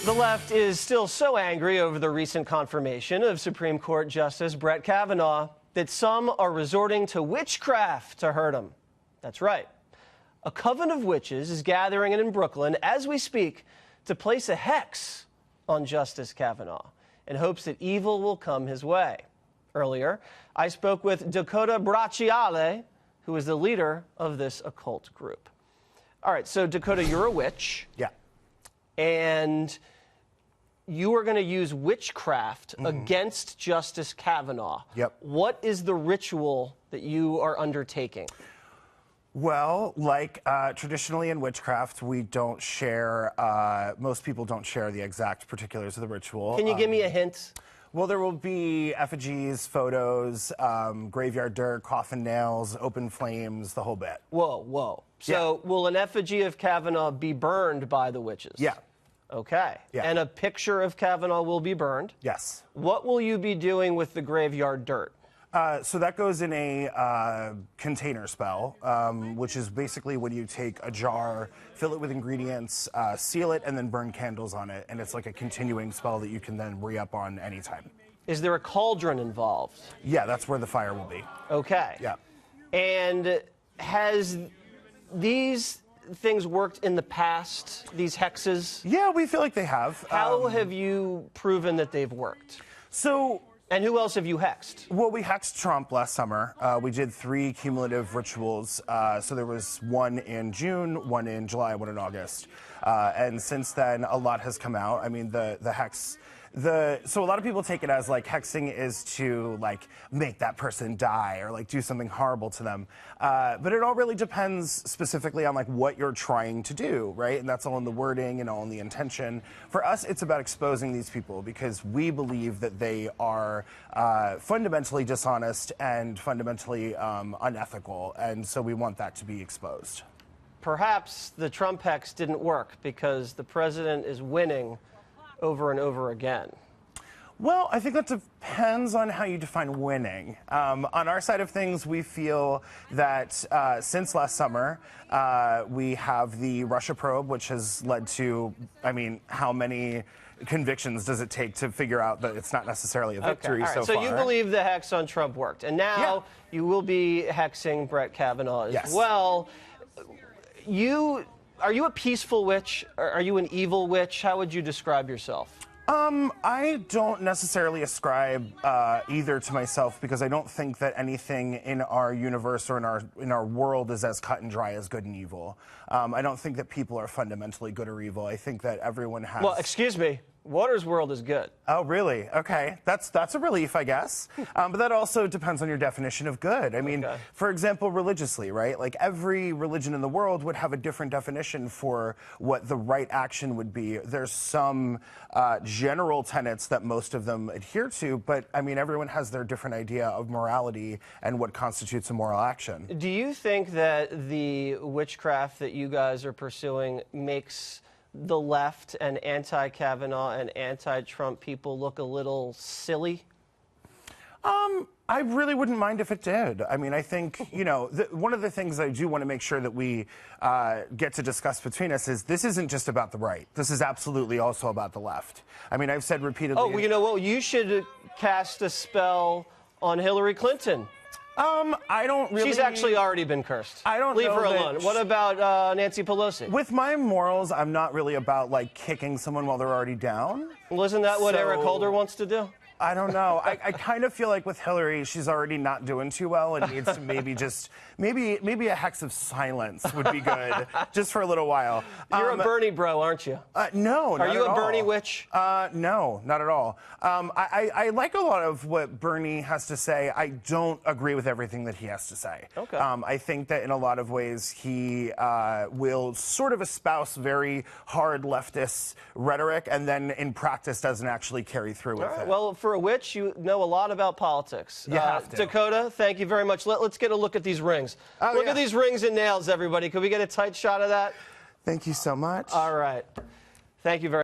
The left is still so angry over the recent confirmation of Supreme Court Justice Brett Kavanaugh that some are resorting to witchcraft to hurt him. That's right. A coven of witches is gathering in Brooklyn as we speak to place a hex on Justice Kavanaugh in hopes that evil will come his way. Earlier, I spoke with Dakota Bracciale, who is the leader of this occult group. All right, so Dakota, you're a witch. Yeah. And you are going to use witchcraft against Justice Kavanaugh. Yep. What is the ritual that you are undertaking? Well, like traditionally in witchcraft, we don't share, most people don't share the exact particulars of the ritual. Can you give me a hint? Well, there will be effigies, photos, graveyard dirt, coffin nails, open flames, the whole bit. Whoa, whoa. So will an effigy of Kavanaugh be burned by the witches? Yeah. Okay. Yeah. And a picture of Kavanaugh will be burned? Yes. What will you be doing with the graveyard dirt? So that goes in a container spell, which is basically when you take a jar, fill it with ingredients, seal it, and then burn candles on it. And it's like a continuing spell that you can then re-up on anytime. Is there a cauldron involved? Yeah, that's where the fire will be. Okay. Yeah. And has these things worked in the past, these hexes? Yeah, we feel like they have. How have you proven that they've worked? And who else have you hexed? Well, we hexed Trump last summer. We did 3 cumulative rituals. So there was one in June, one in July, one in August. And since then, a lot has come out. I mean, the hex... So a lot of people take it as like hexing is to like make that person die or like do something horrible to them. But it all really depends specifically on like what you're trying to do, right? And that's all in the wording and all in the intention. For us, it's about exposing these people because we believe that they are fundamentally dishonest and fundamentally unethical. And so we want that to be exposed. Perhaps the Trump hex didn't work because the president is winning over and over again. Well, I think that depends on how you define winning. On our side of things, we feel that since last summer, we have the Russia probe, which has led to, I mean, how many convictions does it take to figure out that it's not necessarily a victory so far? So you believe the hex on Trump worked, and now you will be hexing Brett Kavanaugh as well. Are you a peaceful witch? Are you an evil witch? How would you describe yourself? I don't necessarily ascribe either to myself because I don't think that anything in our universe or in our world is as cut and dry as good and evil. I don't think that people are fundamentally good or evil. I think that everyone has... Well, excuse me. Water's world is good. Oh, really? Okay. That's a relief, I guess. But that also depends on your definition of good. I mean, for example, religiously, right? Like every religion in the world would have a different definition for what the right action would be. There's some general tenets that most of them adhere to, but I mean, everyone has their different idea of morality and what constitutes a moral action. Do you think that the witchcraft that you guys are pursuing makes the left and anti-Kavanaugh and anti-Trump people look a little silly? I really wouldn't mind if it did. I mean, I think, you know, one of the things I do want to make sure that we get to discuss between us is this isn't just about the right. This is absolutely also about the left. I mean, I've said repeatedly... Oh, well, you know what? You should cast a spell on Hillary Clinton. I don't really... She's actually already been cursed. I don't Leave know her alone. What about Nancy Pelosi? With my morals, I'm not really about, like, kicking someone while they're already down. Well, isn't that what Eric Holder wants to do? I don't know. I kind of feel like with Hillary, she's already not doing too well and needs to maybe just, maybe a hex of silence would be good, just for a little while. You're a Bernie bro, aren't you? No, not at all. Are you a Bernie witch? No, not at all. I like a lot of what Bernie has to say. I don't agree with everything that he has to say. Okay. I think that in a lot of ways he will sort of espouse very hard leftist rhetoric and then in practice doesn't actually carry through with it. Well, for a witch, you know a lot about politics. You have to. Dakota, thank you very much. Let's get a look at these rings. Look at these rings and nails, everybody. Could we get a tight shot of that? Thank you so much. All right. Thank you very much.